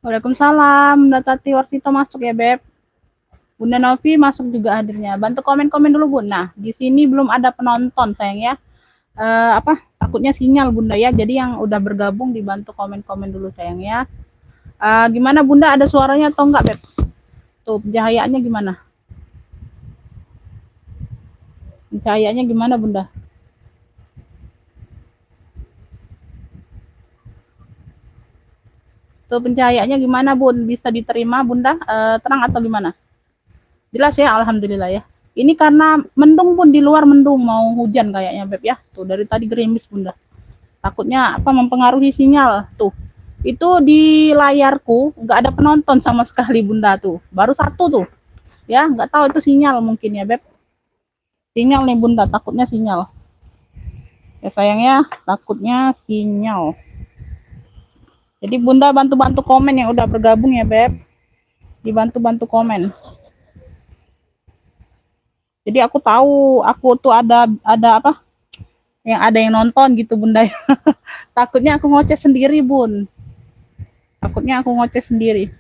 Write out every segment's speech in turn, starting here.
Waalaikumsalam, Bunda Tati Warsito masuk ya, Beb. Bunda Novi masuk juga hadirnya. Bantu komen-komen dulu, Bun. Nah, di sini belum ada penonton, sayang ya. Takutnya sinyal, Bunda ya. Jadi yang udah bergabung dibantu komen-komen dulu, sayang ya. Gimana, Bunda? Ada suaranya atau enggak, Beb? Tuh, pencahayaannya gimana? Pencahayaannya gimana, Bunda? Tuh, pencahayaannya gimana, Bun? Bisa diterima, Bunda? Terang atau gimana? Jelas ya, alhamdulillah ya. Ini karena mendung, Bun, di luar mendung, mau hujan kayaknya, Beb ya. Tuh, dari tadi gerimis, Bunda. Takutnya apa mempengaruhi sinyal. Tuh, itu di layarku nggak ada penonton sama sekali, Bunda. Tuh, baru satu tuh ya, nggak tahu itu sinyal mungkin ya, Beb. Sinyal nih, Bunda, takutnya sinyal ya, sayangnya takutnya sinyal. Jadi Bunda bantu-bantu komen yang udah bergabung ya, Beb, dibantu-bantu komen. Jadi aku tahu aku tuh ada apa yang ada yang nonton gitu, Bunda. Takutnya aku ngoceh sendiri, Bun. Takutnya aku ngoceh sendiri.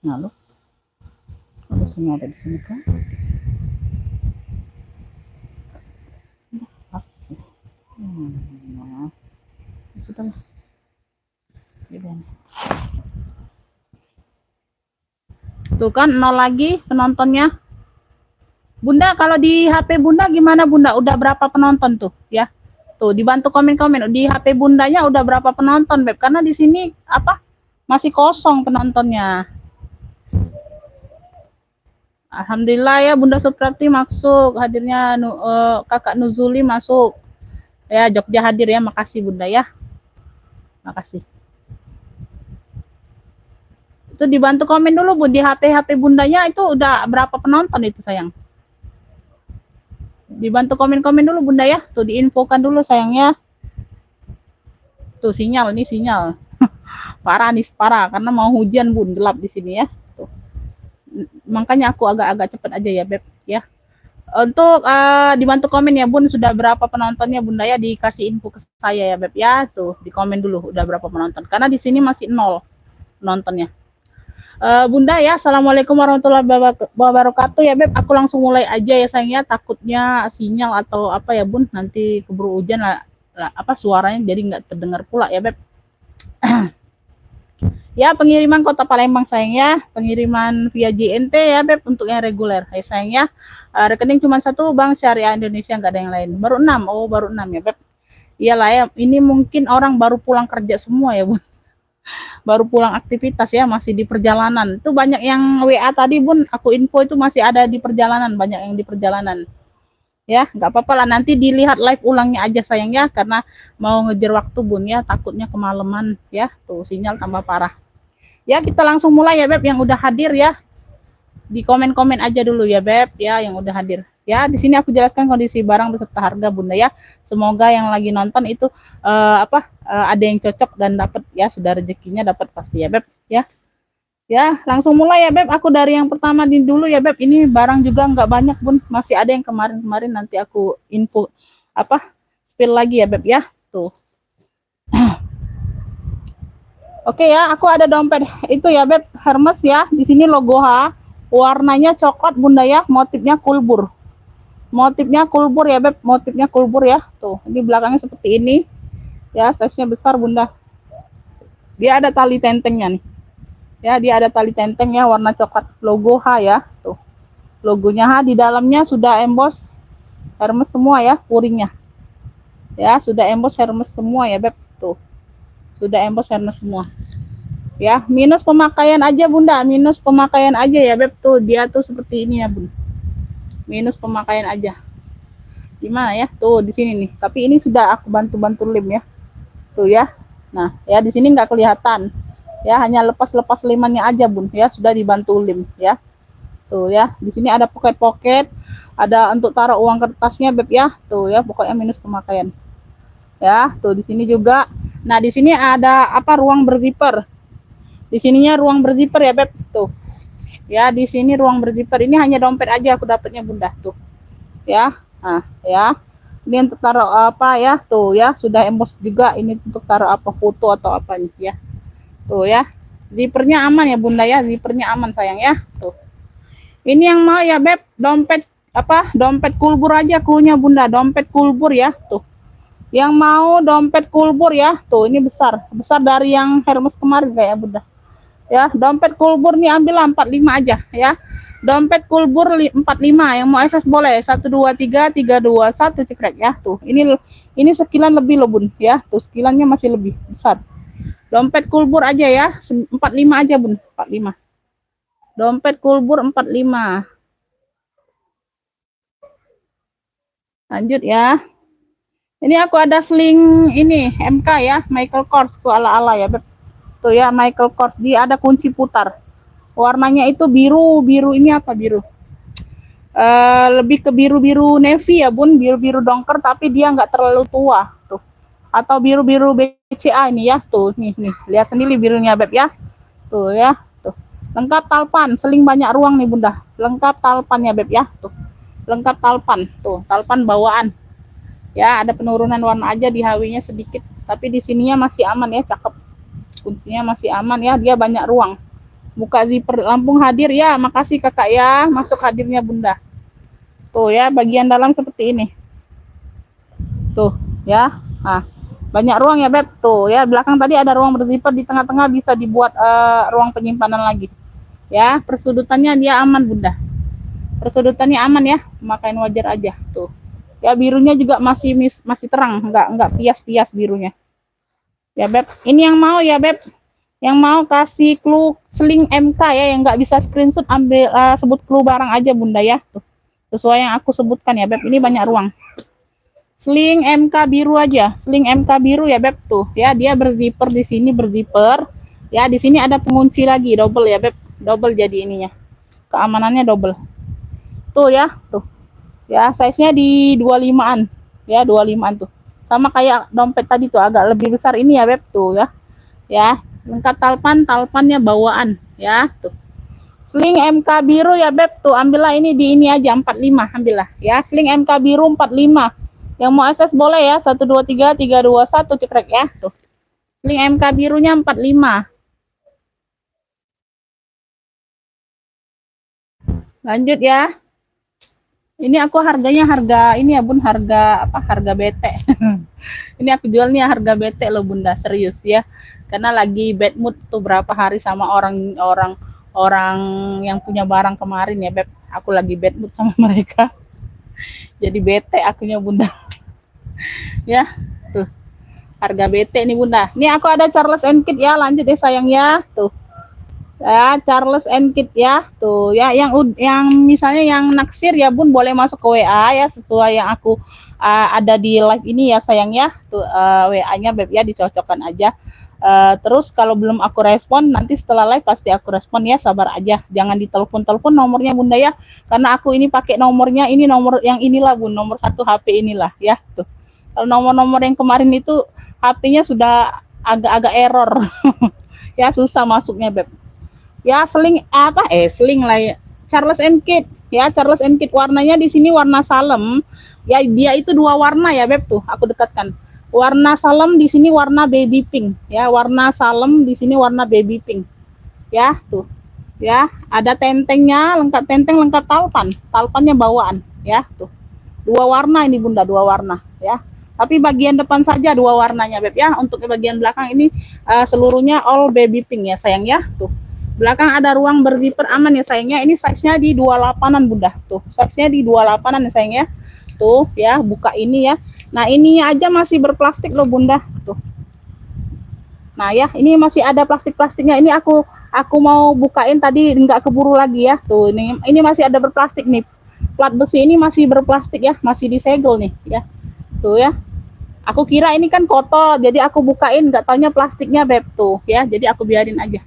Nah, lo harusnya ada di sini kan? Nah, sudah lah. Tuh kan nol lagi penontonnya. Bunda, kalau di HP Bunda gimana, Bunda? Udah berapa penonton tuh ya? Tuh dibantu komen-komen di HP Bundanya udah berapa penonton, Beb? Karena di sini apa? Masih kosong penontonnya. Alhamdulillah ya, Bunda Suprati masuk, hadirnya Kakak Nuzuli masuk. Ya, Jogja hadir ya, makasih Bunda ya. Makasih. Itu dibantu komen dulu, Bu, di HP Bundanya itu udah berapa penonton itu, sayang? Dibantu komen-komen dulu, Bunda ya. Tuh diinfokan dulu, sayangnya. Tuh sinyal, ini sinyal. Parah nih, parah karena mau hujan, Bun, gelap di sini ya. Tuh. Makanya aku agak-agak cepet aja ya, Beb ya. Untuk dibantu komen ya, Bun, sudah berapa penontonnya, Bunda ya, dikasih info ke saya ya, Beb ya. Tuh di komen dulu udah berapa penonton, karena di sini masih nol penontonnya. Bunda ya, assalamualaikum warahmatullahi wabarakatuh ya, Beb. Aku langsung mulai aja ya, sayangnya, takutnya sinyal atau apa ya, Bun, nanti keburu hujan lah, apa suaranya jadi nggak terdengar pula ya, Beb. Ya, pengiriman Kota Palembang, sayangnya, pengiriman via JNT ya, Beb, untuk yang reguler ya, sayangnya. Rekening cuma satu, Bank Syariah Indonesia, nggak ada yang lain. Baru 6, oh baru 6 ya, Beb. Iyalah ya, ini mungkin orang baru pulang kerja semua ya, Bun. Baru pulang aktivitas ya, masih di perjalanan. Itu banyak yang WA tadi, Bun, aku info itu masih ada di perjalanan, banyak yang di perjalanan. Ya, nggak apa-apa lah, nanti dilihat live ulangnya aja sayang ya, karena mau ngejar waktu bun ya, takutnya kemalaman ya. Tuh sinyal tambah parah. Ya kita langsung mulai ya Beb, yang udah hadir ya. Di komen-komen aja dulu ya Beb ya, yang udah hadir. Ya, di sini aku jelaskan kondisi barang beserta harga Bunda ya. Semoga yang lagi nonton itu ada yang cocok dan dapat ya, sudah rezekinya dapat pasti ya Beb ya. Ya, langsung mulai ya Beb. Aku dari yang pertama dulu ya Beb. Ini barang juga nggak banyak Bun. Masih ada yang kemarin-kemarin, nanti aku info spill lagi ya Beb ya. Tuh. Oke ya, aku ada dompet itu ya Beb, Hermes ya. Di sini logo H. Warnanya coklat Bunda ya, motifnya kulbur. Motifnya kulbur ya Beb, motifnya kulbur ya. Tuh, ini belakangnya seperti ini. Ya, size-nya besar Bunda. Dia ada tali tentengnya nih. Ya, dia ada tali tenteng ya, warna coklat, logo H ya. Tuh. Logonya H, di dalamnya sudah emboss Hermes semua ya, puringnya. Ya, sudah emboss Hermes semua ya Beb. Tuh. Sudah emboss Hermes semua. Ya, minus pemakaian aja Bunda, minus pemakaian aja ya Beb. Tuh, dia tuh seperti ini ya Bun. Minus pemakaian aja. Gimana ya? Tuh di sini nih. Tapi ini sudah aku bantu-bantu lem ya. Tuh ya. Nah, ya di sini nggak kelihatan. Ya, hanya lepas-lepas lemannya aja Bun ya, sudah dibantu lem ya. Tuh ya, di sini ada pocket-pocket, ada untuk taruh uang kertasnya Beb ya. Tuh ya, pokoknya minus pemakaian. Ya, tuh di sini juga. Nah, di sini ada ruang berzipper. Di sininya ruang berzipper ya Beb. Tuh. Ya, di sini ruang berzipper. Ini hanya dompet aja aku dapatnya Bunda tuh. Ya. Nah, ya. Ini untuk taruh apa ya? Tuh ya, sudah emboss juga. Ini untuk taruh apa, foto atau apa nih ya. Tuh ya. Zippernya aman ya Bunda ya, zippernya aman sayang ya. Tuh. Ini yang mau ya Beb, dompet dompet kulbur aja cluenya Bunda, dompet kulbur ya. Tuh. Yang mau dompet kulbur ya. Tuh, ini besar. Besar dari yang Hermes kemarin kayak Bunda. Ya, dompet kulbur nih ambil 45 aja ya. Dompet kulbur 45, yang mau SS boleh 123 321 cekrek ya. Tuh, ini sekilan lebih loh Bun ya. Tuh, sekilannya masih lebih besar. Dompet kulbur aja ya, 45 aja Bun, 45. Dompet kulbur 45. Lanjut ya. Ini aku ada sling ini MK ya, Michael Kors tuh ala-ala ya Beb. Tuh ya, Michael Kors, dia ada kunci putar. Warnanya itu biru ini apa biru? Lebih ke biru-biru navy ya Bun, biru-biru dongker, tapi dia nggak terlalu tua tuh. Atau biru-biru BCA ini ya, tuh nih lihat sendiri birunya Beb ya. Tuh ya, tuh. Lengkap talpan, seling banyak ruang nih Bunda. Lengkap talpannya Beb ya, tuh. Lengkap talpan, tuh, talpan bawaan. Ya, ada penurunan warna aja di HW-nya sedikit, tapi di sininya masih aman ya, cakep. Kuncinya masih aman ya, dia banyak ruang. Buka zipper, Lampung hadir ya, makasih Kakak ya, masuk hadirnya Bunda. Tuh ya, bagian dalam seperti ini. Tuh ya, nah, banyak ruang ya Beb. Tuh ya, belakang tadi ada ruang berzipper, di tengah-tengah bisa dibuat ruang penyimpanan lagi. Ya, persudutannya dia aman Bunda. Persudutannya aman ya, makain wajar aja. Tuh. Ya, birunya juga masih terang, enggak pias-pias birunya. Ya Beb, ini yang mau ya Beb. Yang mau kasih clue sling MK ya, yang nggak bisa screenshot ambil sebut clue barang aja Bunda ya. Tuh. Sesuai yang aku sebutkan ya Beb, ini banyak ruang. Sling MK biru aja, sling MK biru ya Beb tuh. Ya, dia berzipper, di sini berzipper. Ya, di sini ada pengunci lagi, double ya Beb. Double jadi ininya. Keamanannya double. Tuh ya, tuh. Ya, size-nya di 25-an. Ya, 25-an tuh. Sama kayak dompet tadi tuh, agak lebih besar ini ya Beb tuh ya. Ya, lengkap talpannya bawaan ya tuh. Sling MK biru ya Beb tuh, ambillah ini di ini aja 45, ambillah ya. Sling MK biru 45. Yang mau SS boleh ya, 123 321 cekrek ya tuh. Sling MK birunya 45. Lanjut ya. Ini aku harganya harga ini ya Bun, harga BT. Ini aku jual nih harga BT loh Bunda, serius ya. Karena lagi bad mood tuh berapa hari sama orang yang punya barang kemarin ya Beb. Aku lagi bad mood sama mereka. Jadi BT akunya Bunda. Ya, tuh. Harga BT nih Bunda. Ini aku ada Charles & Kit ya, lanjut ya sayang ya. Tuh. Ya, Charles and Kit ya. Tuh ya, yang misalnya yang naksir ya Bun boleh masuk ke WA ya sesuai yang aku ada di live ini ya sayang ya. Tuh WA-nya Beb ya dicocokkan aja. Terus kalau belum aku respon nanti setelah live pasti aku respon ya, sabar aja. Jangan ditelepon-telepon nomornya Bunda ya. Karena aku ini pakai nomornya ini nomor yang inilah Bun, nomor 1 HP inilah ya. Tuh. Kalau nomor-nomor yang kemarin itu HP-nya sudah agak-agak error. Ya susah masuknya Beb. Ya seling apa seling lah ya. Charles and Kit ya, Charles and Kit warnanya di sini warna salem ya, dia itu dua warna ya Beb. Tuh aku dekatkan warna salem di sini warna baby pink ya, warna salem di sini warna baby pink ya. Tuh ya, ada tentengnya lengkap, tenteng lengkap talpan, talpannya bawaan ya. Tuh dua warna ini Bunda, dua warna ya, tapi bagian depan saja dua warnanya Beb ya. Untuk bagian belakang ini seluruhnya all baby pink ya sayang ya. Tuh belakang ada ruang berzipper aman ya sayangnya. Ini size-nya di 28-an Bunda. Tuh, size-nya di 28-an ya sayangnya. Tuh ya, buka ini ya. Nah, ini aja masih berplastik loh Bunda. Tuh. Nah, ya, ini masih ada plastik-plastiknya. Ini aku mau bukain tadi nggak keburu lagi ya. Tuh, ini masih ada berplastik nih. Plat besi ini masih berplastik ya, masih disegel nih ya. Tuh ya. Aku kira ini kan kotor, jadi aku bukain nggak taunya plastiknya Beb tuh ya. Jadi aku biarin aja.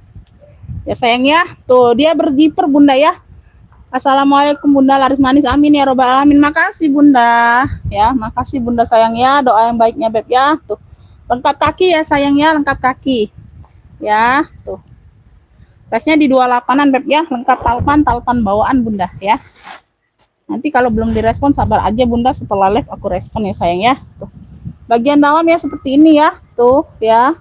Ya sayang ya, tuh dia berjiper Bunda ya. Assalamualaikum Bunda, laris manis, amin ya robbal alamin. Makasih Bunda, ya makasih Bunda sayang ya, doa yang baiknya Beb ya. Tuh lengkap kaki ya sayang ya, lengkap kaki ya. Tuh size-nya di 28-an Beb ya, lengkap talpan bawaan Bunda ya. Nanti kalau belum direspon sabar aja Bunda, setelah live aku respon ya sayang ya. Tuh bagian dalam ya seperti ini ya, tuh ya.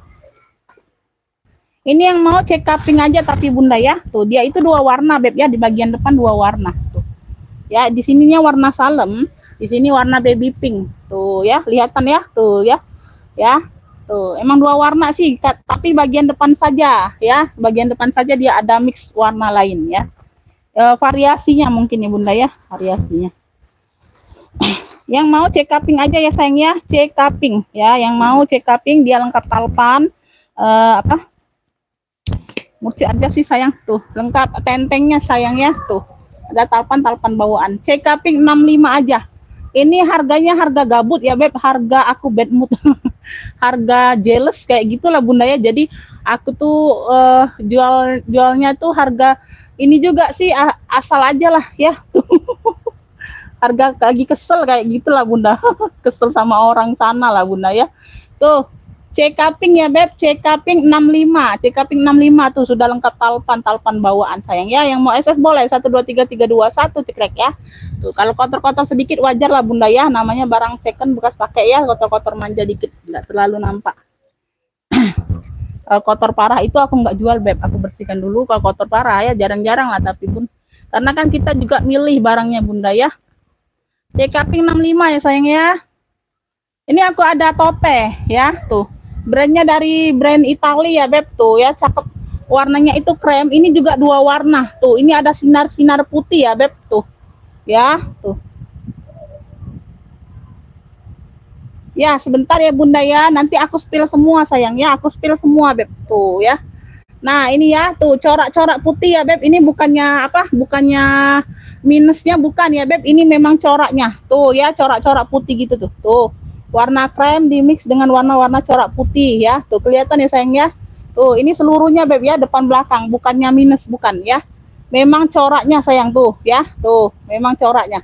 Ini yang mau cek cupping aja tapi Bunda ya. Tuh dia itu dua warna Beb ya, di bagian depan dua warna. Tuh. Ya, di sininya warna salem, di sini warna baby pink. Tuh ya, kelihatan ya, tuh ya. Ya. Tuh, emang dua warna sih, tapi bagian depan saja ya. Bagian depan saja dia ada mix warna lain ya. Variasinya mungkin ya Bunda ya, variasinya. Yang mau cek cupping aja ya sayang ya, cek cupping ya. Yang mau cek cupping dia lengkap talpan apa? Murci aja sih sayang, tuh lengkap tentengnya sayang ya. Tuh ada talpan bawaan, check cupping 65 aja. Ini harganya harga gabut ya Beb, harga aku bad mood. Harga jealous kayak gitulah Bunda ya. Jadi aku tuh jualnya tuh harga ini juga sih asal aja lah ya. Harga lagi kesel kayak gitulah Bunda. Kesel sama orang sana lah Bunda ya. Tuh check cupping ya Beb, check cupping 65, check cupping 65 tuh sudah lengkap talpan bawaan sayang ya. Yang mau SS boleh 123321 cekrek ya. Tuh kalau kotor-kotor sedikit wajar lah Bunda ya, namanya barang second bekas pakai ya, kotor-kotor manja dikit nggak selalu nampak. Kalau kotor parah itu aku nggak jual Beb, aku bersihkan dulu. Kalau kotor parah ya jarang-jarang lah tapi Bun, karena kan kita juga milih barangnya Bunda ya. Check cupping 65 ya sayang ya. Ini aku ada tote ya, tuh brandnya dari brand Italia ya Beb. Tuh ya cakep, warnanya itu krem, ini juga dua warna. Tuh ini ada sinar-sinar putih ya Beb. Tuh ya, tuh ya sebentar ya Bunda ya, nanti aku spill semua sayang ya, aku spill semua Beb. Tuh ya, nah ini ya, tuh corak-corak putih ya Beb. Ini bukannya apa, bukannya minusnya bukan ya Beb, ini memang coraknya. Tuh ya, corak-corak putih gitu tuh. Tuh warna krem dimix dengan warna-warna corak putih ya. Tuh kelihatan ya sayang ya. Tuh ini seluruhnya Beb ya, depan belakang, bukannya minus bukan ya. Memang coraknya sayang tuh ya. Tuh, memang coraknya.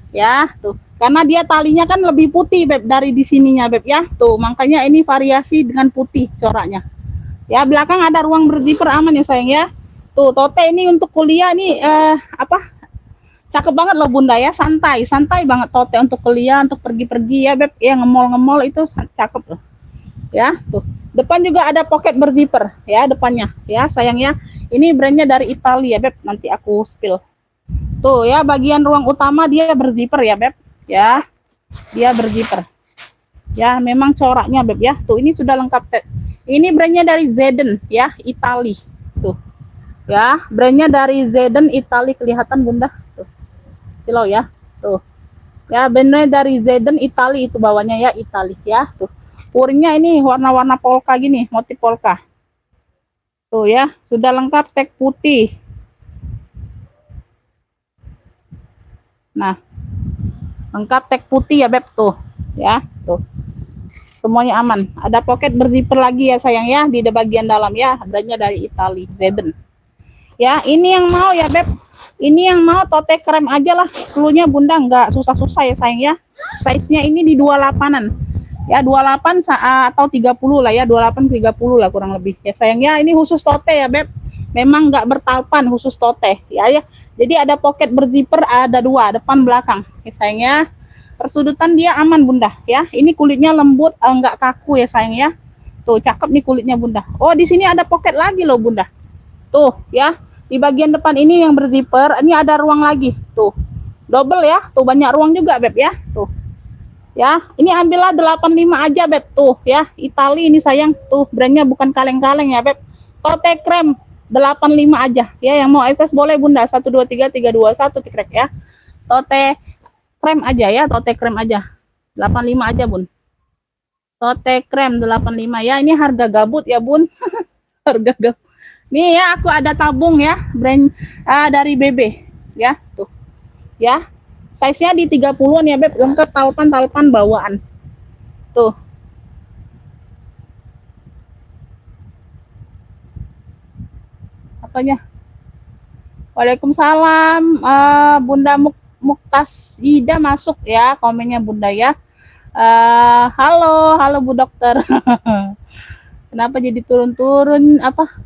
Ya, tuh. Karena dia talinya kan lebih putih Beb dari di sininya Beb ya. Tuh, makanya ini variasi dengan putih coraknya. Ya, belakang ada ruang berzipper aman ya sayang ya. Tuh, tote ini untuk kuliah nih apa? Cakep banget loh Bunda ya, santai banget tote untuk kuliah, untuk pergi-pergi ya Beb, ya ngemol itu cakep loh. Ya, tuh. Depan juga ada pocket berzipper ya depannya ya sayang ya. Ini brandnya dari Italia Beb, nanti aku spill. Tuh ya, bagian ruang utama dia berzipper ya Beb. Ya. Dia berzipper. Ya, memang coraknya Beb ya. Tuh ini sudah lengkap. Ini brandnya dari Zeden ya, Itali. Tuh. Ya, brandnya dari Zeden Itali, kelihatan Bunda. Tuh. Kilo ya, tuh ya, brandnya dari Zeden Itali, itu bawahnya ya Itali ya. Tuh puringnya ini warna-warna polka gini, motif polka Tuh ya, sudah lengkap tag putih. Nah, lengkap tag putih ya Beb tuh. Ya, tuh. Semuanya aman. Ada pocket berzipper lagi ya sayang ya di bagian dalam ya. Brandnya dari Italia, Zeden. Ya, ini yang mau ya Beb. Ini yang mau tote krem aja lah. Klunya Bunda nggak susah-susah ya sayang ya. Size-nya ini di 28-an. Ya, 28 atau 30 lah ya. 28 30 lah kurang lebih. Ya sayang ya, ini khusus tote ya Beb. Memang nggak bertalpan, khusus tote. Ya ya. Jadi ada pocket berzipper, ada dua, depan belakang. Ya sayang ya. Persudutan dia aman Bunda ya. Ini kulitnya lembut, nggak kaku ya sayang ya. Tuh cakep nih kulitnya Bunda. Oh di sini ada pocket lagi loh Bunda. Tuh ya, di bagian depan ini yang berzipper, ini ada ruang lagi. Tuh. Double ya. Tuh banyak ruang juga Beb ya. Tuh. Ya, ini ambillah 85 aja Beb. Tuh ya, Itali ini sayang. Tuh, brandnya bukan kaleng-kaleng ya Beb. Tote krem 85 aja. Ya, yang mau SS boleh Bunda. 123 321 tikrek ya. Tote krem aja ya, tote krem aja. 85 aja Bun. Tote krem 85 ya. Ini harga gabut ya Bun. Harga gabut. Nih ya, aku ada tabung ya, brand dari BB ya, tuh. Ya. Size-nya di 30-an ya, Beb, lengkap talpan bawaan. Tuh. Apanya? Waalaikumsalam, Bunda Muktasida masuk ya, komennya Bunda ya. Halo Bu Dokter. Kenapa jadi turun-turun apa?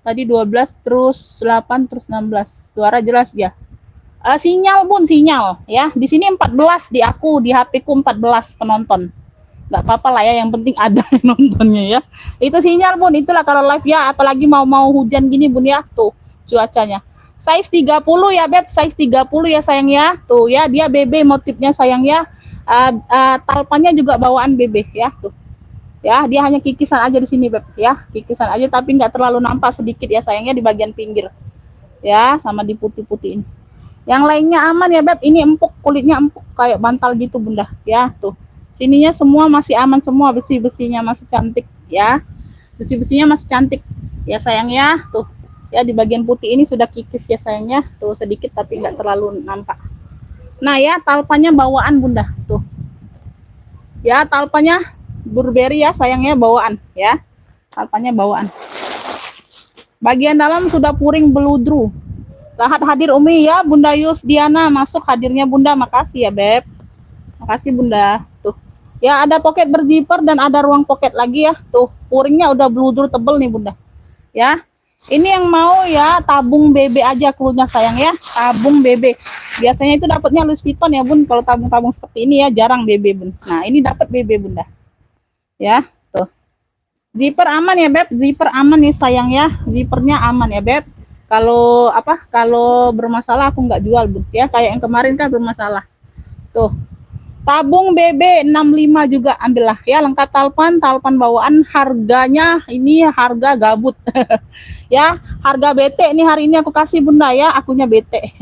Tadi 12 terus 8 terus 16. Suara jelas ya. Sinyal Bun, sinyal ya. Di sini 14 di aku, di HP ku 14 penonton. Nggak apa-apa lah ya, yang penting ada yang nontonnya ya. Itu sinyal Bun, itulah kalau live ya, apalagi mau hujan gini Bun ya. Tuh cuacanya. Size 30 ya Beb, size 30 ya sayang ya. Tuh ya, dia BB motifnya sayang ya. Talpannya juga bawaan BB ya, tuh. Ya, dia hanya kikisan aja di sini Beb ya, kikisan aja tapi nggak terlalu nampak, sedikit ya sayangnya di bagian pinggir. Ya, sama di putih-putih ini. Yang lainnya aman ya Beb, ini empuk, kulitnya empuk kayak bantal gitu Bunda ya, tuh. Sininya semua masih aman semua, besi-besinya masih cantik ya. Besi-besinya masih cantik. Ya sayang ya, tuh. Ya di bagian putih ini sudah kikis ya sayangnya, tuh sedikit tapi nggak terlalu nampak. Nah ya, talpannya bawaan Bunda, tuh. Ya, talpannya Burberry ya sayangnya bawaan ya. Talpannya bawaan. Bagian dalam sudah puring beludru. Lahat hadir Umi ya, Bunda Yus Diana masuk hadirnya Bunda, makasih ya Beb. Makasih Bunda. Tuh. Ya ada pocket berzipper dan ada ruang pocket lagi ya. Tuh, puringnya udah bludur tebel nih Bunda. Ya. Ini yang mau ya tabung BB aja klunya sayang ya. Tabung BB. Biasanya itu dapatnya Louis Vuitton ya Bun. Kalau tabung-tabung seperti ini ya jarang BB Bun. Nah, ini dapat BB Bunda. Ya, tuh. Zipper aman ya Beb. Zipper aman nih sayang ya. Zippernya aman ya Beb. Kalau apa? Kalau bermasalah aku nggak jual Bun ya. Kayak yang kemarin kan bermasalah. Tuh. Tabung BB 65 juga ambillah ya, lengkap talpan bawaan, harganya ini harga gabut. Ya, harga BT ini hari ini aku kasih Bunda ya, akunya BT.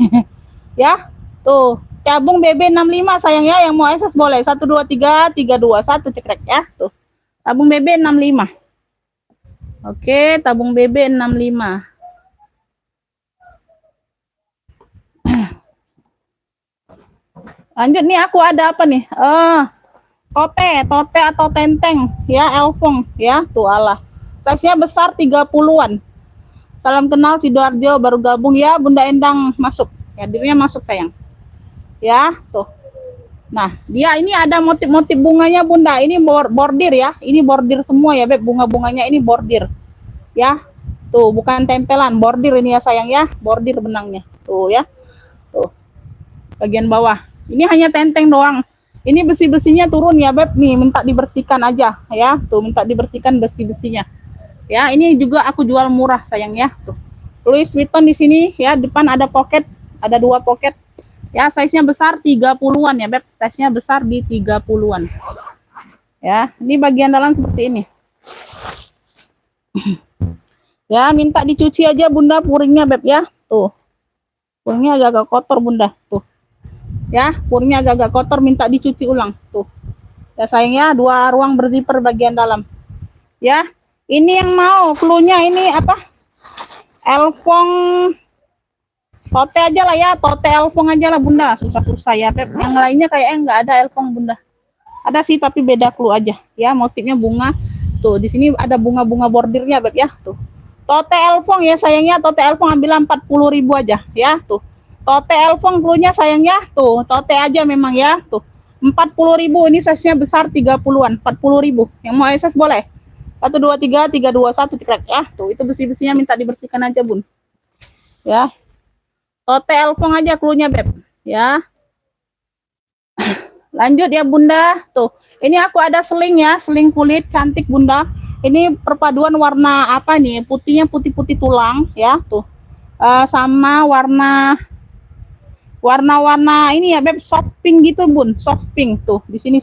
Ya. Tuh, tabung BB 65 sayang ya, yang mau SS boleh 123 321 cekrek ya. Tuh. Tabung BB 65. Oke, tabung BB 65. Lanjut nih, aku ada apa nih? Tote atau tenteng ya, elfong ya, tuh Allah. Size-nya besar 30-an. Salam kenal Sidoarjo baru gabung ya, Bunda Endang masuk. Ya, dirinya masuk sayang. Ya, tuh. Nah, dia ini ada motif-motif bunganya Bunda. Ini bordir ya. Ini bordir semua ya, Beb. Bunga-bunganya ini bordir. Ya. Tuh, bukan tempelan, bordir ini ya sayang ya. Bordir benangnya. Tuh ya. Tuh. Bagian bawah. Ini hanya tenteng doang. Ini besi-besinya turun ya Beb, nih minta dibersihkan aja ya. Tuh minta dibersihkan besi-besinya. Ya, ini juga aku jual murah sayang ya. Tuh. Louis Vuitton di sini ya, depan ada pocket, ada dua pocket. Ya, size-nya besar 30-an ya Beb. Size-nya besar di 30-an. Ya, ini bagian dalam seperti ini. Ya, minta dicuci aja Bunda puringnya Beb ya. Tuh. Puringnya agak kotor Bunda. Tuh. Ya, puringnya agak kotor, minta dicuci ulang tuh. Ya sayangnya dua ruang berzipper bagian dalam. Ya, Ini yang mau cluenya ini apa? Elfong tote aja lah ya, tote elfong aja lah bunda, susah-susah ya Beb. Yang lainnya kayaknya nggak ada elfong bunda. Ada sih tapi beda clue aja ya, motifnya bunga. Tuh di sini ada bunga-bunga bordirnya Beb ya. Tuh. Tote elfong ya sayangnya, tote elfong ambil 40.000 aja ya. Tuh. Tote elfong cluenya sayangnya. Tuh, tote aja memang ya. Tuh. 40.000 ini size-nya besar 30-an, 40.000. Yang mau SS boleh. 123 321 cekrek ya. Tuh, itu besi-besinya minta dibersihkan aja, Bun. Ya. Tote elfong aja cluenya Beb ya. Lanjut ya Bunda. Tuh, ini aku ada seling ya, seling kulit cantik Bunda. Ini perpaduan warna apa nih? Putihnya putih-putih tulang ya, tuh. Sama warna ini ya Beb, soft pink gitu Bun, soft pink tuh di sini.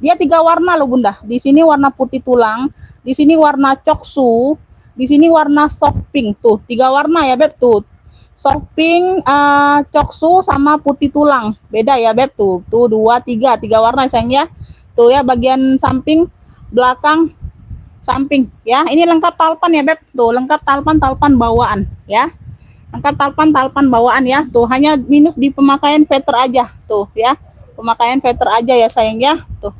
Dia 3 warna loh Bunda. Di sini warna putih tulang, di sini warna coksu, di sini warna soft pink tuh. 3 warna ya Beb tuh. Soft pink, coksu sama putih tulang. Beda ya Beb tuh. Tuh 2 3 warna sayang ya. Tuh ya bagian samping, belakang, samping ya. Ini lengkap talpan ya Beb. Tuh lengkap talpan bawaan ya. Lengkap talpan bawaan ya. Tuh hanya minus di pemakaian feather aja. Tuh ya. Pemakaian feather aja ya sayang ya. Tuh.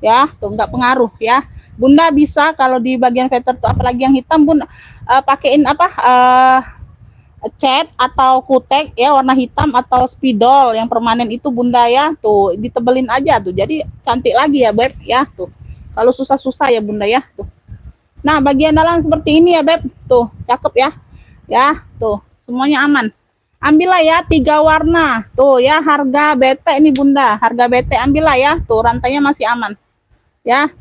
Ya, tuh nggak pengaruh ya. Bunda bisa kalau di bagian feather tuh apalagi yang hitam Bun pakein apa cat atau kutek ya warna hitam atau spidol yang permanen itu Bunda ya. Tuh ditebelin aja tuh. Jadi cantik lagi ya Beb ya. Tuh. Kalau susah-susah ya Bunda ya. Tuh. Nah, bagian dalam seperti ini ya Beb. Tuh, cakep ya. Ya, tuh. Semuanya aman. Ambillah ya 3 warna. Tuh ya, harga BT ini Bunda. Harga BT ambillah ya. Tuh, rantainya masih aman. Ya.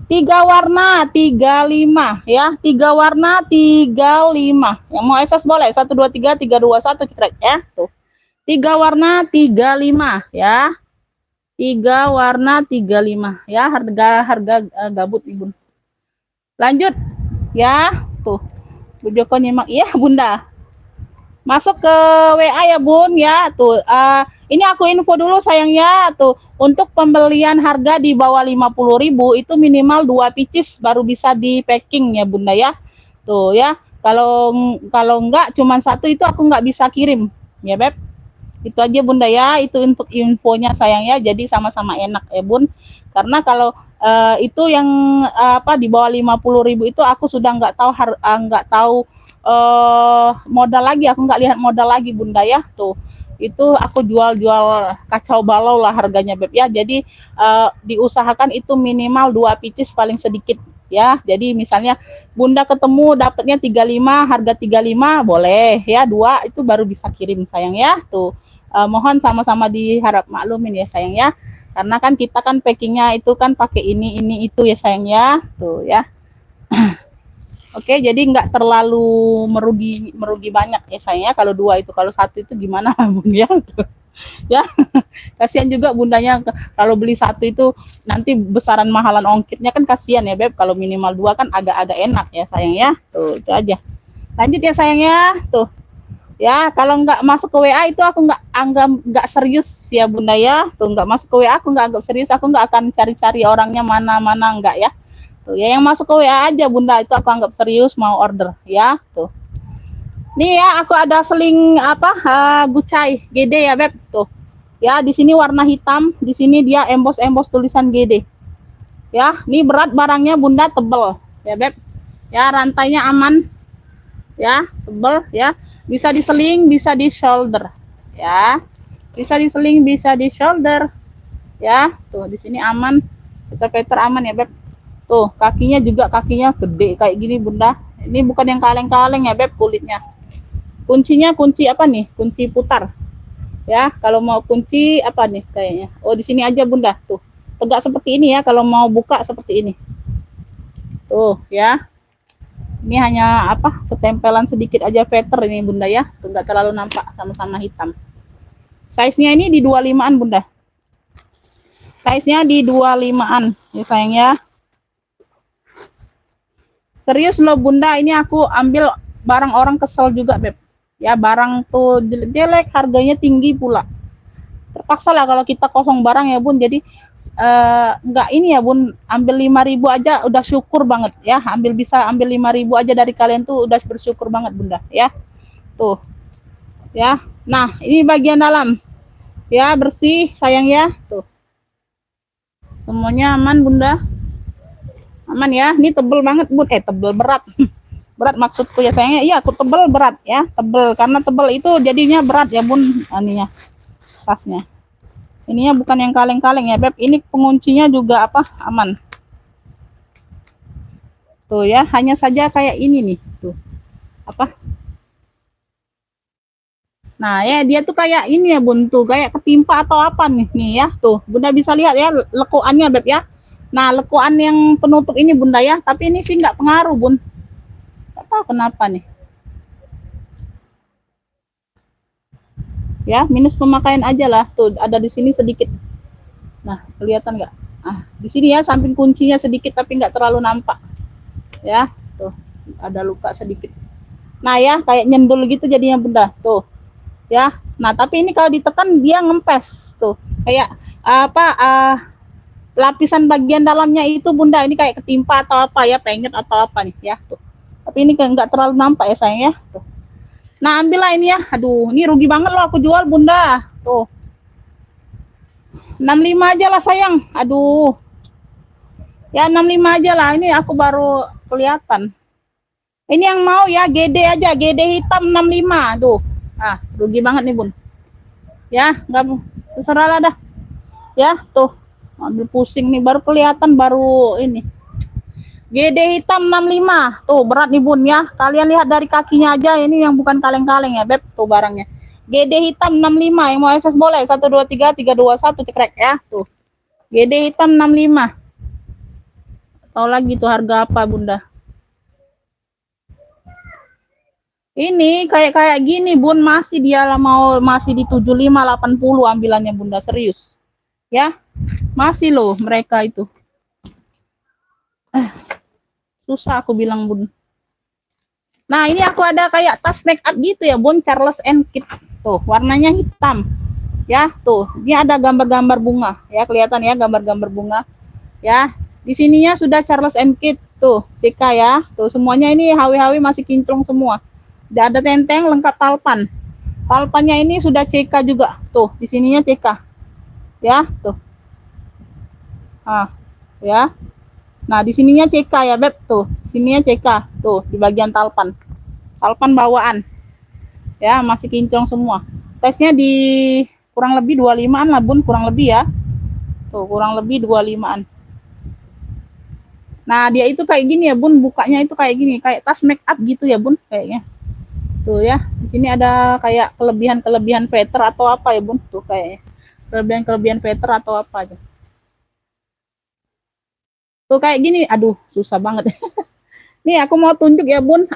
3 warna 35 ya. 3 warna 35. Yang mau SS boleh 123 321 cekrek ya. Tuh. 3 warna 35 ya. 3 warna 35 ya. Harga gabut Ibu. Lanjut ya. Tuh. Bu Joko nyimak. Iya Bunda. Masuk ke WA ya Bun ya. Tuh ini aku info dulu sayangnya. Tuh untuk pembelian harga di bawah 50.000 itu minimal 2 pieces baru bisa di packing ya Bunda ya. Tuh ya. Kalau enggak cuma satu itu aku nggak bisa kirim ya Beb. Itu aja Bunda ya. Itu untuk infonya sayangnya. Jadi sama-sama enak ya Bun. Karena kalau itu yang apa di bawah 50.000 itu aku sudah nggak tahu modal lagi, aku nggak lihat modal lagi Bunda ya. Tuh itu aku jual kacau balau lah harganya Beb ya. Jadi diusahakan itu minimal 2 pieces paling sedikit ya. Jadi misalnya Bunda ketemu dapatnya 35, harga 35 boleh ya, 2 itu baru bisa kirim sayang ya. Tuh mohon sama-sama diharap maklumin ya sayang ya. Karena kan kita kan packingnya itu kan pakai ini itu ya sayang ya. Tuh ya. Oke, jadi nggak terlalu merugi banyak ya sayangnya kalau 2 itu. Kalau 1 itu gimana Bun ya? Tuh. Ya. Kasihan juga Bundanya kalau beli 1 itu nanti besaran mahalan ongkirnya kan kasihan ya Beb. Kalau minimal 2 kan agak-agak enak ya sayang ya. Tuh, itu aja. Lanjut ya sayangnya. Tuh. Ya, kalau nggak masuk ke WA itu aku nggak serius ya Bunda ya. Tuh nggak masuk ke WA aku nggak anggap serius, aku nggak akan cari-cari orangnya mana-mana nggak ya. Tuh ya yang masuk ke WA aja Bunda itu aku anggap serius mau order ya. Tuh. Nih ya aku ada seling apa Gucai GD ya Beb tuh. Ya di sini warna hitam, di sini dia embos tulisan GD. Ya, ini berat barangnya Bunda tebel ya Beb. Ya rantainya aman. Ya, tebel ya. Bisa diseling, bisa di shoulder ya. Bisa diseling, bisa di shoulder ya. Tuh di sini aman. Peter aman ya Beb. Tuh kakinya gede kayak gini Bunda. Ini bukan yang kaleng-kaleng ya Beb kulitnya. Kuncinya kunci apa nih? Kunci putar ya. Kalau mau kunci apa nih kayaknya? Oh di sini aja Bunda. Tuh tegak seperti ini ya. Kalau mau buka seperti ini. Tuh ya. Ini hanya apa ketempelan sedikit aja feather ini Bunda ya. Tuh nggak terlalu nampak, sama-sama hitam. Size-nya ini di 25-an Bunda. Size-nya di 25-an ya sayang ya. Serius loh Bunda, ini aku ambil barang orang kesel juga Beb. Ya barang tuh jelek, harganya tinggi pula. Terpaksa lah kalau kita kosong barang ya Bun. Jadi nggak ini ya bun, ambil 5.000 aja udah syukur banget ya, bisa ambil 5.000 aja dari kalian tuh udah bersyukur banget bunda ya. Tuh ya, nah ini bagian dalam ya, bersih sayang ya. Tuh semuanya aman bunda, aman ya. Ini tebel banget bun, tebel, berat. Berat maksudku ya sayangnya, iya aku tebel berat ya, tebel karena tebel itu jadinya berat ya bun, aninya tasnya. Ininya bukan yang kaleng-kaleng ya beb, ini penguncinya juga apa, aman. Tuh ya, hanya saja kayak ini nih, tuh apa, nah ya dia tuh kayak ini ya bun, tuh kayak ketimpa atau apa nih ya. Tuh bunda bisa lihat ya lekuannya beb ya. Nah lekuan yang penutup ini bunda ya, tapi ini sih nggak pengaruh bun, nggak tahu kenapa nih ya. Minus pemakaian aja lah. Tuh ada di sini sedikit, nah kelihatan nggak, di sini ya samping kuncinya sedikit tapi nggak terlalu nampak ya. Tuh ada luka sedikit, nah ya kayak nyendul gitu jadinya bunda tuh ya. Nah tapi ini kalau ditekan dia ngempes tuh, kayak apa, lapisan bagian dalamnya itu bunda ini kayak ketimpa atau apa ya, penyet atau apa nih ya. Tuh tapi ini nggak terlalu nampak ya sayang ya. Tuh nah ambillah ini ya, aduh ini rugi banget loh aku jual bunda. Tuh 65 aja lah sayang, aduh ya 65 aja lah, ini aku baru kelihatan. Ini yang mau ya GD aja, GD hitam 65. Tuh rugi banget nih bun ya, nggak, terserah lah dah ya. Tuh ambil pusing nih, baru kelihatan baru ini GD hitam 65. Tuh berat nih bun ya, kalian lihat dari kakinya aja, ini yang bukan kaleng-kaleng ya beb. Tuh barangnya GD hitam 65, yang mau SS boleh 123 321 cekrek ya. Tuh GD hitam 65. Tahu lagi tuh harga apa bunda. Ini kayak gini bun, masih dia mau masih di 75 80 ambilannya bunda, serius ya, masih loh mereka itu. Susah aku bilang bun. Nah ini aku ada kayak tas make up gitu ya bun, Charles and Kit. Tuh warnanya hitam ya. Tuh ini ada gambar-gambar bunga ya, kelihatan ya gambar-gambar bunga ya. Di sininya sudah Charles and Kit tuh CK ya. Tuh semuanya ini hawi-hawi masih kinclong semua. Udah ada tenteng lengkap talpan. Talpannya ini sudah CK juga. Tuh di sininya CK ya. Tuh ya. Nah di sininya CK ya beb. Tuh sininya CK tuh di bagian talpan bawaan ya, masih kinclong semua. Tesnya di kurang lebih 25-an lah bun, kurang lebih ya. Tuh kurang lebih 25-an. Nah dia itu kayak gini ya bun, bukanya itu kayak gini, kayak tas make up gitu ya bun kayaknya. Tuh ya, di sini ada kayak kelebihan veter atau apa ya bun, tuh kayaknya kelebihan veter atau apa aja. Tuh kayak gini, aduh susah banget. Nih aku mau tunjuk ya bun,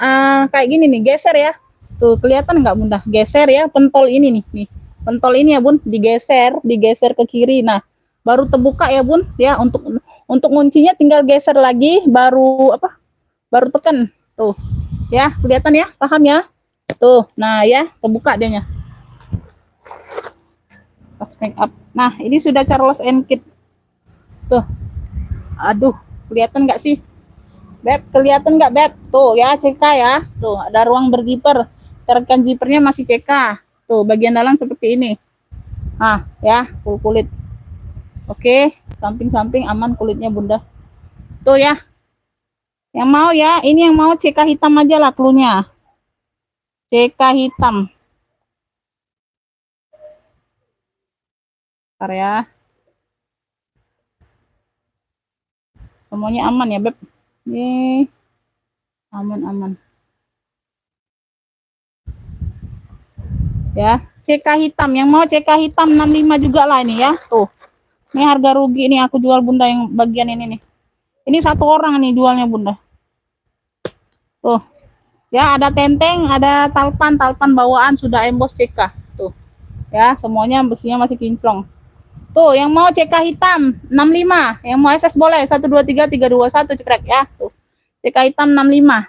kayak gini nih, geser ya. Tuh kelihatan nggak bunda, geser ya pentol ini nih pentol ini ya bun, digeser ke kiri. Nah baru terbuka ya bun ya, untuk kuncinya tinggal geser lagi, baru tekan tuh ya, kelihatan ya, paham ya. Tuh nah ya terbuka dianya, pas make up. Nah ini sudah Charles and Kit. Tuh aduh kelihatan nggak sih beb, kelihatan nggak beb? Tuh ya CK ya. Tuh ada ruang berzipper, tekan zippernya masih CK. Tuh bagian dalam seperti ini. Ya full kulit. Oke, samping-samping aman kulitnya bunda. Tuh ya, yang mau ya, ini yang mau CK hitam aja lah cluenya. CK hitam. Bentar ya. Semuanya aman ya beb. Ini aman-aman. Ya, CK hitam. Yang mau CK hitam 65 juga lah ini ya. Tuh. Ini harga rugi nih aku jual bunda yang bagian ini nih. Ini satu orang nih jualnya bunda. Tuh. Ya, ada tenteng, ada talpan bawaan sudah emboss CK. Tuh. Ya, semuanya besinya masih kinclong. Tuh, yang mau CK hitam 65, yang mau SS boleh 123 321 cekrek ya. Tuh. CK hitam 65.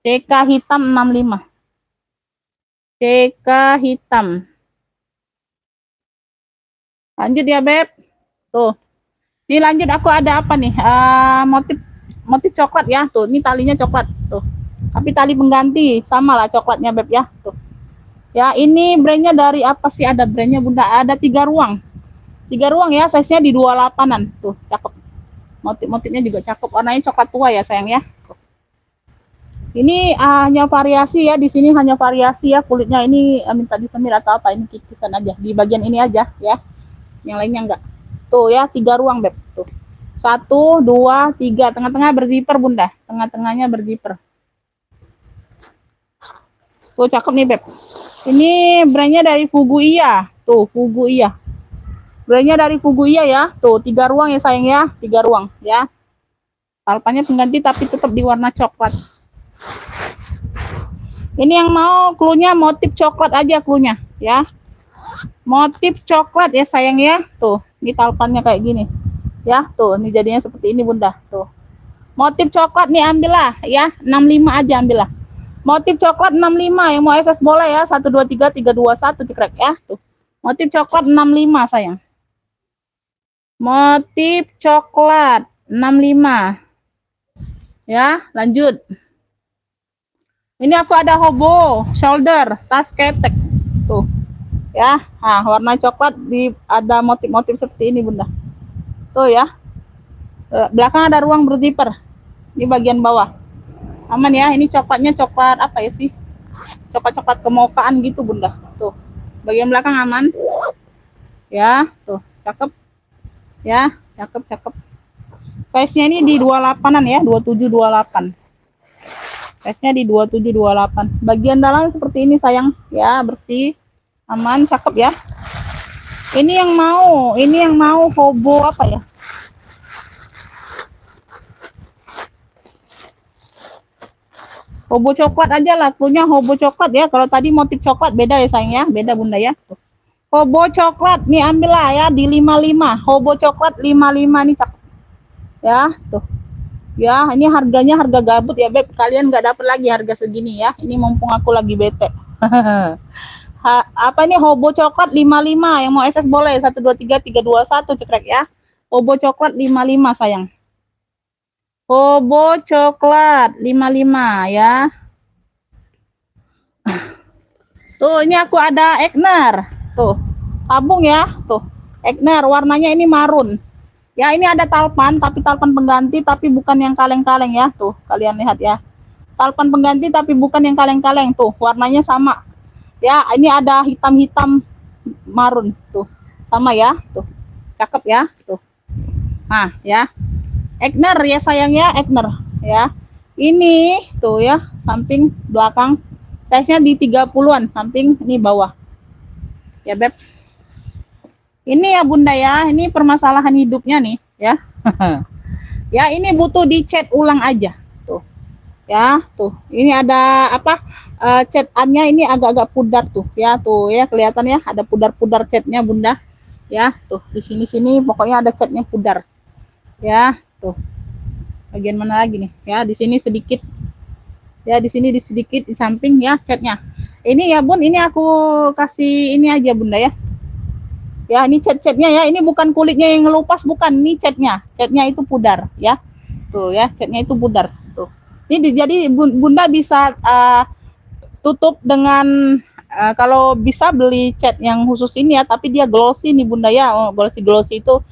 CK hitam 65. CK hitam. Lanjut ya, beb. Tuh. Ini lanjut aku ada apa nih? Motif motif coklat ya. Tuh, ini talinya coklat tuh. Tapi tali pengganti sama lah coklatnya Beb ya. Tuh. Ya, ini brandnya dari apa sih? Ada brandnya Bunda. Ada 3 ruang. 3 ruang ya, size-nya di 28-an. Tuh, cakep. Motif-motifnya juga cakep. Warnanya coklat tua ya, sayang ya. Ini hanya variasi ya, di sini hanya variasi ya, kulitnya ini minta disemir atau apa, ini kikisan aja di bagian ini aja ya, yang lainnya enggak. Tuh ya, 3 ruang Beb. Tuh, 1, 2, 3, tengah-tengah berzipper Bunda, tengah-tengahnya berzipper. Tuh cakep nih Beb. Ini brandnya dari Fuguia. Tuh, Fuguia. Brandnya dari Fuguia ya. Tuh, 3 ruang ya sayang ya, 3 ruang ya. Talpannya pengganti tapi tetap di warna coklat. Ini yang mau cluenya motif coklat aja cluenya ya. Motif coklat ya sayang ya. Tuh, ini talpannya kayak gini. Ya, tuh, ini jadinya seperti ini Bunda. Tuh. Motif coklat nih ambillah ya, 65 aja ambillah. Motif coklat 65, yang mau SS boleh ya. 1 2 3 3 2 1 cekrek ya. Tuh. Motif coklat 65 sayang. Motif coklat 65. Ya, lanjut. Ini aku ada hobo shoulder tas ketek tuh ya. Nah, warna coklat ada motif-motif seperti ini Bunda. Tuh ya. Belakang ada ruang berzipper di bagian bawah. Aman ya. Ini coklatnya coklat apa ya sih? Coklat-coklat kemokaan gitu Bunda. Tuh. Bagian belakang aman. Ya, tuh, cakep. Ya, cakep. Size-nya ini di 28-an ya, 27 28. Size-nya di 27 28. Bagian dalam seperti ini sayang ya, bersih, aman, cakep ya. Ini yang mau hobo apa ya? Hobo coklat aja lah, punya hobo coklat ya. Kalau tadi motif coklat beda ya sayang ya, beda Bunda ya. Tuh. Hobo coklat nih ambil lah ya di 55. Hobo coklat 55 nih cakep. Ya, tuh. Ya, ini harganya harga gabut ya Beb. Kalian nggak dapat lagi harga segini ya. Ini mumpung aku lagi bete. Apa ini hobo coklat 55, yang mau SS boleh 1 2 3 3 2 1 cekrek ya. Hobo coklat 55 sayang. Hobo coklat 55 ya. Tuh, ini aku ada Egner. Tuh, tabung ya. Tuh, Egner warnanya ini marun. Ya, ini ada talpan, tapi talpan pengganti, tapi bukan yang kaleng-kaleng ya. Tuh, kalian lihat ya. Talpan pengganti, tapi bukan yang kaleng-kaleng. Tuh, warnanya sama. Ya, ini ada hitam-hitam marun. Tuh, sama ya. Tuh, cakep ya. Tuh. Nah, ya. Egner ya sayang ya, Egner. Ya. Ini, tuh ya, samping belakang. Size-nya di 30-an, samping ini bawah. Ya, Beb. Ini ya Bunda ya, ini permasalahan hidupnya nih ya. Ya, ini butuh dicat ulang aja. Tuh. Ya, tuh. Ini ada apa? Cat-nya ini agak-agak pudar tuh ya, tuh ya kelihatan ya, ada pudar-pudar catnya Bunda. Ya, tuh di sini pokoknya ada catnya pudar. Ya, tuh. Bagian mana lagi nih? Ya, di sini sedikit. Ya, di sini sedikit di samping ya catnya. Ini ya Bun, ini aku kasih ini aja Bunda ya. Ya, ini cat-catnya ya, ini bukan kulitnya yang ngelupas, bukan, ini catnya itu pudar ya. Tuh ya, catnya itu pudar. Tuh. Ini jadi Bunda bisa tutup dengan kalau bisa beli cat yang khusus ini ya, tapi dia glossy nih Bunda ya. Oh, glossy itu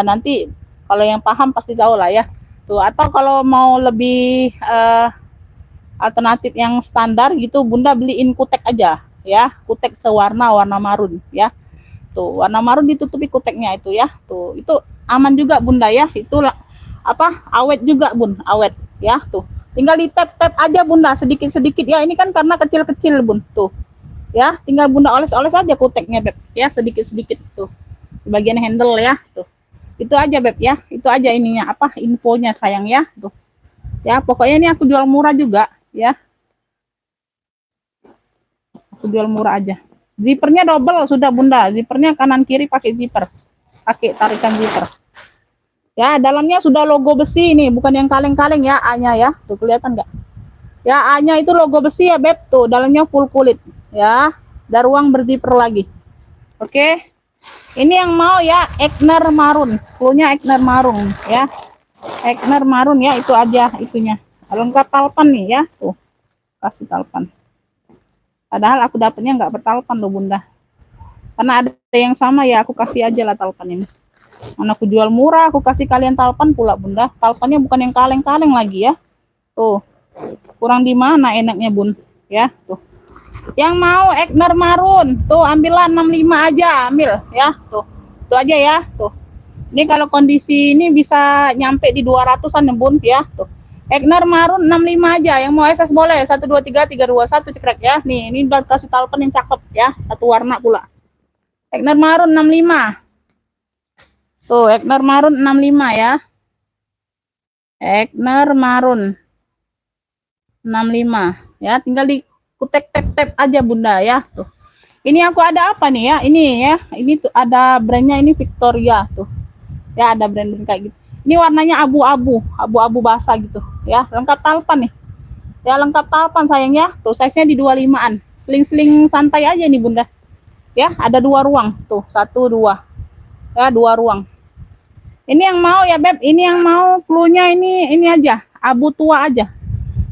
nanti kalau yang paham pasti tahu lah ya. Tuh, atau kalau mau lebih alternatif yang standar gitu, Bunda beliin kutek aja ya, kutek sewarna warna marun ya. Tuh, warna marun ditutupi kuteknya itu ya. Tuh, itu aman juga Bunda ya. Itu apa? Awet juga Bun, awet ya. Tuh. Tinggal di tap-tap aja Bunda sedikit-sedikit ya. Ini kan karena kecil-kecil Bun. Tuh. Ya, tinggal Bunda oles-oles aja kuteknya Beb ya, sedikit-sedikit tuh. Di bagian handle ya. Tuh. Itu aja Beb ya. Itu aja ininya apa? Infonya sayang ya. Tuh. Ya, pokoknya ini aku jual murah juga ya. Aku jual murah aja. Zippernya double sudah Bunda. Zippernya kanan kiri pakai zipper. Pakai tarikan zipper. Ya, dalamnya sudah logo besi ini, bukan yang kaleng-kaleng ya, A-nya ya. Tuh kelihatan nggak? Ya, A-nya itu logo besi ya, Beb. Tuh, dalamnya full kulit. Ya, ada ruang berzipper lagi. Oke. Ini yang mau ya Egner Marun, cluenya Egner Marun ya. Egner Marun ya, itu aja itunya. Lengkap talpan nih ya, tuh kasih talpan. Padahal aku dapetnya nggak bertalpan loh bunda. Karena ada yang sama ya, aku kasih aja lah talpan ini. Mana aku jual murah, aku kasih kalian talpan pula bunda. Talpannya bukan yang kaleng-kaleng lagi ya. Tuh, kurang di mana enaknya bun, ya tuh. Yang mau Egner Marun, tuh ambillah 65 aja, ambil ya, tuh. Itu aja ya, tuh. Ini kalau kondisi ini bisa nyampe di 200-an ya bun, ya, tuh. Egner Marun 65 aja, yang mau SS boleh, 1, 2, 3, 3, 2, 1 cekrek ya. Nih, ini udah kasih talpen yang cakep ya, satu warna pula. Egner Marun 65. Tuh, Egner Marun 65 ya. Egner Marun 65 ya, tinggal di kutek tap aja bunda ya, tuh. Ini aku ada apa nih ya, ini ya, ini tuh ada brandnya, ini Victoria tuh ya, ada brand kayak gitu. Ini warnanya abu-abu basah gitu ya, lengkap talpan nih ya, lengkap talpan sayang ya, tuh size nya di 25an, seling-seling santai aja nih bunda ya. Ada 2 ruang tuh, 1, 2 ya, 2 ruang. Ini yang mau ya beb, ini yang mau cluenya ini aja, abu tua aja.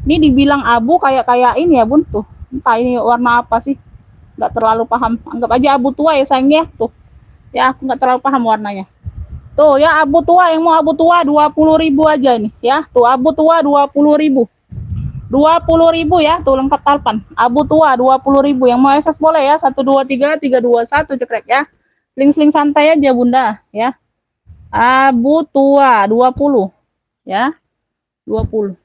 Ini dibilang abu kayak ini ya bun, tuh entah ini warna apa sih, nggak terlalu paham. Anggap aja abu tua ya sayang ya, tuh ya, aku nggak terlalu paham warnanya. Tuh ya, abu tua, yang mau abu tua 20.000 aja ini ya, tuh abu tua 20.000 ya, tuh lengkap talpan. Abu tua 20.000, yang mau SS boleh ya, 1, 2, 3, 3, 2, 1 cekrek ya. Sling-sling santai aja bunda ya. Abu tua 20 ya, 20.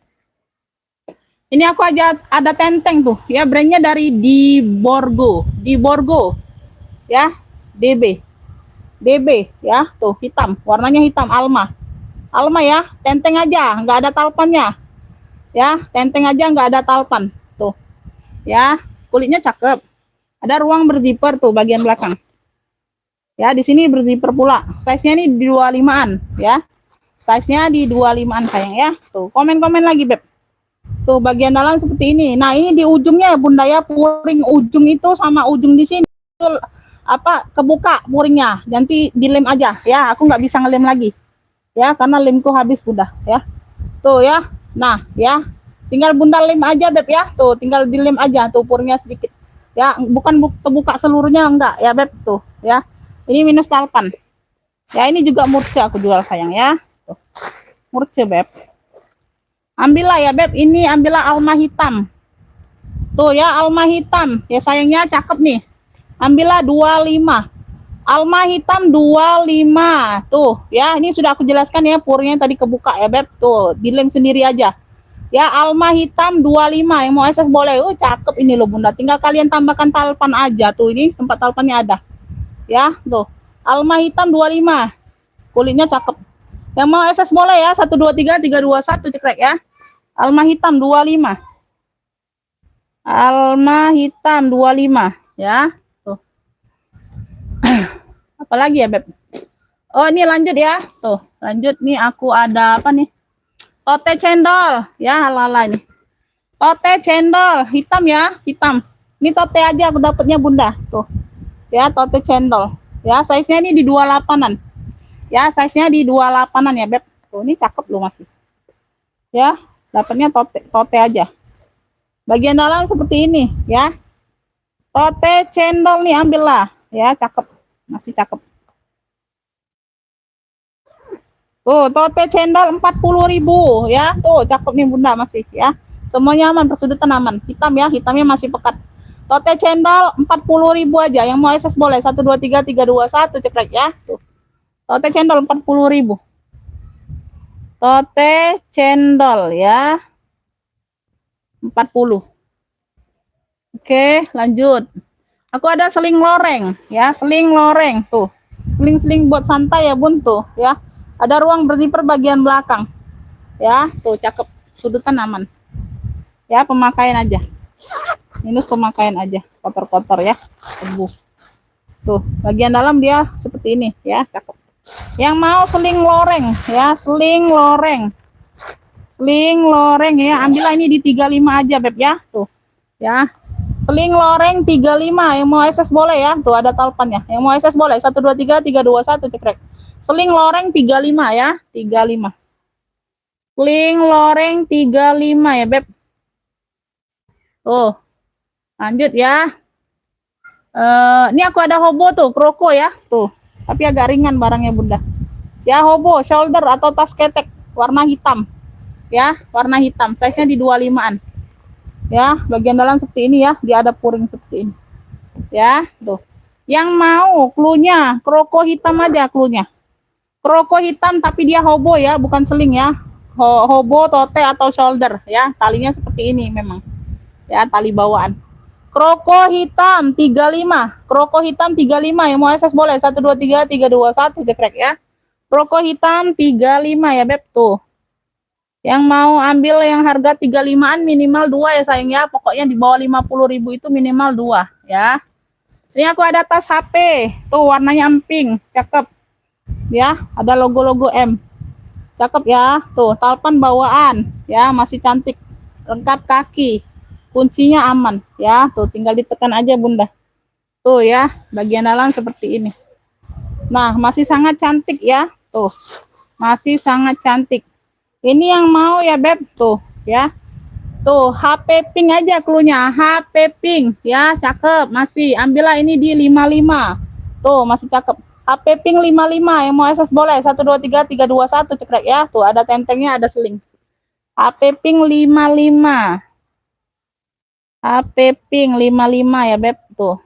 Ini aku aja ada tenteng tuh ya, brandnya dari di Borgo ya, DB ya, tuh hitam, warnanya hitam, Alma ya, tenteng aja, nggak ada talpannya ya, tenteng aja nggak ada talpan tuh ya. Kulitnya cakep, ada ruang berzipper tuh bagian belakang ya, di sini berzipper pula. Size nya ini di 25an ya, size nya di 25an sayang ya. Tuh komen-komen lagi beb. Tuh bagian dalam seperti ini. Nah ini di ujungnya ya bunda ya, puring ujung itu sama ujung di sini itu apa, kebuka puringnya, nanti dilem aja ya, aku nggak bisa ngelem lagi ya karena lemku habis bunda ya. Tuh ya, nah ya, tinggal bunda lem aja beb ya, tuh tinggal dilem aja tuh puringnya sedikit ya, bukan kebuka seluruhnya enggak ya beb, tuh ya. Ini minus talpan ya, ini juga murce aku jual sayang ya, tuh murce beb. Ambillah ya beb, ini ambillah Alma hitam. Tuh ya, Alma hitam. Ya sayangnya cakep nih. Ambillah 25. Alma hitam 25. Tuh ya, ini sudah aku jelaskan ya, purnya tadi kebuka ya beb. Tuh, dilem sendiri aja. Ya, Alma hitam 25. Yang mau SS boleh. Cakep ini loh bunda. Tinggal kalian tambahkan talpan aja. Tuh, ini tempat talpannya ada. Ya, tuh. Alma hitam 25. Kulitnya cakep. Yang mau SS boleh ya, 1, 2, 3, 3, 2, 1 cekrek ya. Alma hitam 25. Alma hitam 25 ya. Tuh. Apalagi ya beb. Oh ini lanjut ya. Tuh lanjut nih, aku ada apa nih, tote cendol ya, lala ini tote cendol hitam ya, hitam. Ini tote aja aku dapatnya bunda. Tuh ya, tote cendol ya, size nya ini di 28an ya, size nya di 28an ya beb. Tuh ini cakep loh masih ya, dapatnya tote aja. Bagian dalam seperti ini ya, tote cendol nih, ambillah ya, cakep, masih cakep. Tuh tote cendol 40.000 ya, tuh cakep nih bunda masih ya, semuanya aman, persudutan aman, hitam ya, hitamnya masih pekat. Tote cendol 40.000 aja, yang mau SS boleh, 1, 2, 3, 3, 2, 1 cekrek ya. Tuh tote cendol 40.000, tote cendol ya 40. Oke lanjut, aku ada seling loreng ya, seling loreng tuh, seling-seling buat santai ya bun, tuh ya, ada ruang berzipper bagian belakang ya, tuh cakep, sudutan aman ya, pemakaian aja, minus pemakaian aja, kotor-kotor ya, tebu. Tuh bagian dalam dia seperti ini ya, cakep. Yang mau seling loreng ya, seling loreng ya, ambillah ini di 35 aja beb ya. Tuh ya, Seling loreng 35, yang mau SS boleh ya. Tuh ada talpannya. Yang mau SS boleh. 1 2 3 3 2 1 cekrek. Seling loreng 35 ya, 35. Seling loreng 35 ya, Beb. Tuh. Lanjut ya. Ini aku ada hobo tuh, kroko ya. Tuh. Tapi agak ringan barangnya, Bunda. Ya, hobo shoulder atau tas ketek warna hitam. Ya, warna hitam. Size-nya di 25-an. Ya, bagian dalam seperti ini ya. Dia ada puring seperti ini. Ya, tuh. Yang mau cluenya, kroko hitam aja cluenya. Kroko hitam tapi dia hobo ya, bukan seling ya. Hobo, tote atau shoulder ya. Talinya seperti ini memang. Ya, tali bawaan. Kroko hitam 35. Kroko hitam 35 yang mau SS boleh. 1 2 3 3 2 1 cekrek ya. Kroko hitam 35 ya, Beb tuh. Yang mau ambil yang harga 35-an minimal 2 ya sayang ya. Pokoknya di bawah 50.000 itu minimal 2 ya. Ini aku ada tas HP. Tuh warnanya emping, cakep. Ya, ada logo-logo M. Cakep ya. Tuh, talpan bawaan ya, masih cantik. Lengkap kaki. Kuncinya aman ya. Tuh, tinggal ditekan aja, Bunda. Tuh ya, bagian dalam seperti ini. Nah, masih sangat cantik ya. Tuh. Masih sangat cantik. Ini yang mau ya, Beb. Tuh, ya. Tuh, HP pink aja cluenya. HP pink ya, cakep. Masih ambillah ini di 55. Tuh, masih cakep. HP pink 55 yang mau SS boleh. 1 2 3 3 2 1 cekrek ya. Tuh, ada tentengnya, ada seling. HP pink 55. HP pink 55 ya, Beb. Tuh.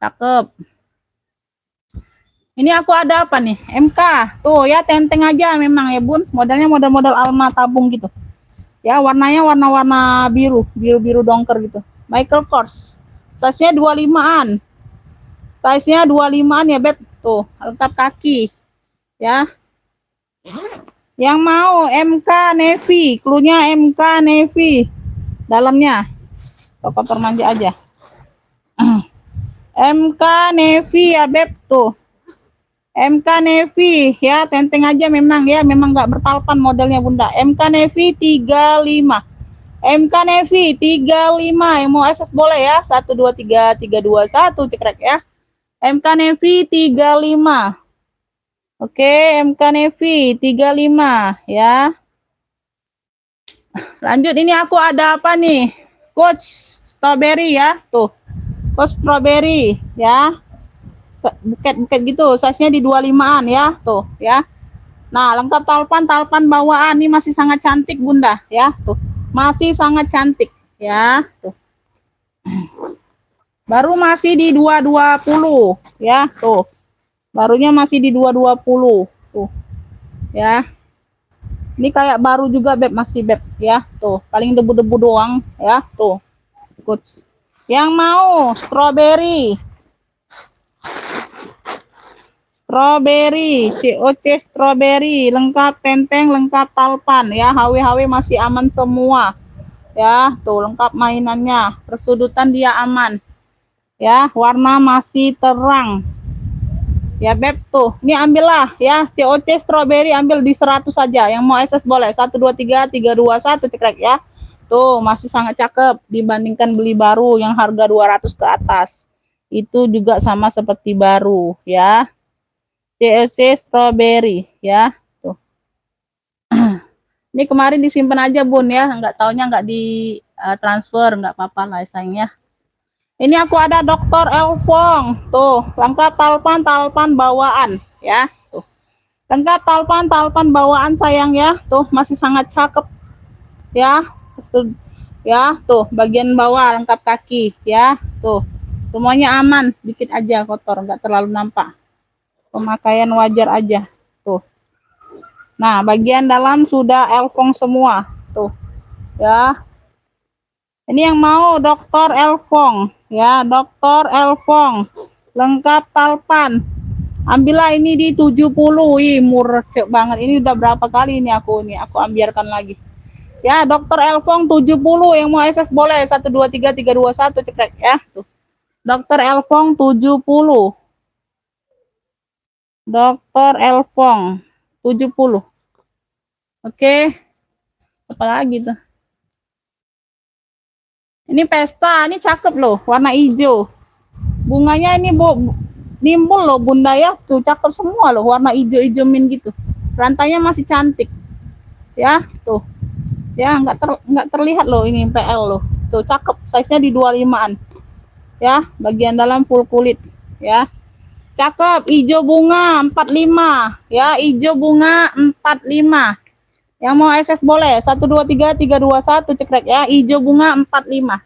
Cakep. Ini aku ada apa nih? MK. Tuh ya, tenteng aja memang ya, Bun. Modalnya modal-modal Alma tabung gitu. Ya, warnanya warna-warna biru, biru-biru dongker gitu. Michael Kors. Size-nya 25-an. Size-nya 25-an ya, Beb. Tuh, lengkap kaki. Ya. Yang mau MK Navy, cluenya MK Navy. Dalamnya koper manja aja. MK Navy ya, Beb tuh. MK Navy ya, tenteng aja memang ya, memang nggak bertalpan modelnya, Bunda. MK Navy 35. MK Navy 35 yang mau SS boleh ya. 1 2 3 3 2 1 cekrek ya. MK Navy 35. Oke, MK Navy 35 ya. Lanjut, ini aku ada apa nih? Coach strawberry ya, tuh. Coach strawberry ya. Buket-buket gitu, size-nya di 25-an ya, tuh ya. Nah, lengkap talpan bawaan, ini masih sangat cantik, Bunda ya, tuh. Masih sangat cantik ya, tuh. Baru masih di 220 ya, tuh. Barunya masih di 220 tuh. Ya. Ini kayak baru juga, Beb, masih, Beb ya, tuh. Paling debu-debu doang ya, tuh. Good. Yang mau strawberry. Strawberry, COC strawberry, lengkap tenteng, lengkap talpan ya, HW-HW masih aman semua. Ya, tuh lengkap mainannya, persudutan dia aman. Ya, warna masih terang. Ya, Beb tuh. Ini ambillah ya, COC strawberry ambil di 100 saja. Yang mau SS boleh. 1 2 3 3 2 1 cekrek ya. Tuh, masih sangat cakep dibandingkan beli baru yang harga 200 ke atas. Itu juga sama seperti baru ya. COC strawberry ya, tuh. Ini kemarin disimpan aja, Bun ya, nggak taunya nggak di transfer, nggak apa-apa lah sayangnya. Ini aku ada Dr. Elfong, tuh lengkap talpan bawaan ya, tuh lengkap talpan bawaan sayang ya, tuh masih sangat cakep ya, ya tuh bagian bawah lengkap kaki ya, tuh semuanya aman, sedikit aja kotor, nggak terlalu nampak. Pemakaian wajar aja tuh. Nah, bagian dalam sudah elfong semua tuh ya. Ini yang mau Dr. Elfong ya, Dr. Elfong lengkap talpan. Ambillah ini di 70. Ih, murah banget. Ini udah berapa kali ini aku ambiarkan lagi. Ya, Dr. Elfong 70 yang mau SS boleh. 1 2 3 3 2 1 cekrek ya. Tuh. Dr. Elfong 70. Dr. Elfong 70. Oke. Apa lagi tuh? Ini pesta, ini cakep loh, warna hijau. Bunganya ini nimbul loh bunda ya, tuh cakep semua loh, warna hijau-hijau min gitu. Rantainya masih cantik, ya tuh, ya nggak terlihat loh ini PL loh, tuh cakep, size nya di 25an, ya bagian dalam full kulit, ya cakep, hijau bunga 45, ya hijau bunga 45. Yang mau SS boleh, 123 321 cekrek ya, hijau bunga 45.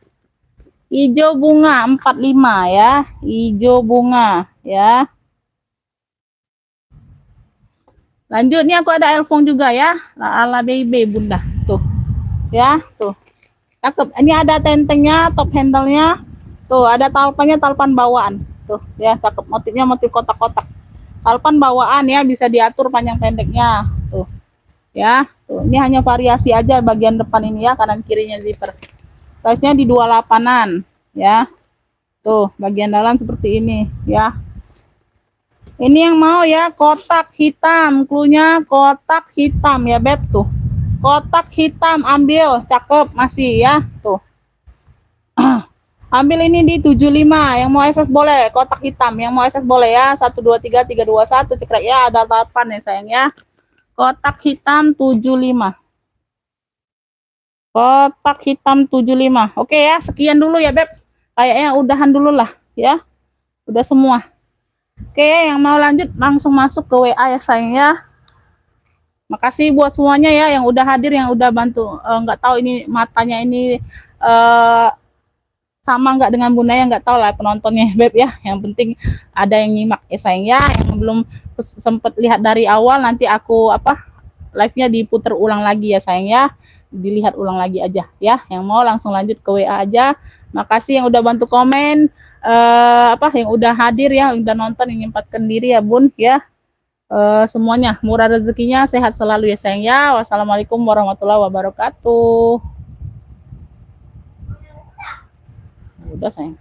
Hijau bunga 45 ya, hijau bunga ya. Lanjut nih aku ada elfong juga ya, ala baby bunda. Tuh. Ya, tuh. Cakep. Ini ada tentengnya, top handle-nya. Tuh, ada talpannya, talpan bawaan. Tuh, ya cakep. Motifnya motif kotak-kotak. Talpan bawaan ya, bisa diatur panjang pendeknya. Tuh. Ya, tuh. Ini hanya variasi aja bagian depan ini ya, kanan kirinya zipper. Size-nya di 28-an ya. Tuh, bagian dalam seperti ini ya. Ini yang mau ya kotak hitam, cluenya kotak hitam ya beb tuh. Kotak hitam ambil, cakep masih ya tuh. Ambil ini di 75, yang mau SS boleh, kotak hitam, yang mau SS boleh ya. 123 321 cekrek ya, ada 8 ya sayang ya. Kotak hitam 75. Kotak hitam 75. Oke ya, sekian dulu ya beb. Kayaknya udahan dulu lah ya. Udah semua. Oke, yang mau lanjut langsung masuk ke WA ya sayang ya. Makasih buat semuanya ya yang udah hadir, yang udah bantu. Nggak tahu ini matanya ini sama nggak dengan bunda ya, nggak tahu lah penontonnya beb ya. Yang penting ada yang nyimak ya sayang ya. Yang belum sempet lihat dari awal, nanti aku live-nya diputer ulang lagi ya sayang ya. Dilihat ulang lagi aja ya. Yang mau langsung lanjut ke WA aja. Makasih yang udah bantu komen, yang udah hadir ya, yang udah nonton, yang nyempatkan diri ya bun ya. Semuanya murah rezekinya, sehat selalu ya sayang ya. Wassalamualaikum warahmatullahi wabarakatuh. Udah sayang.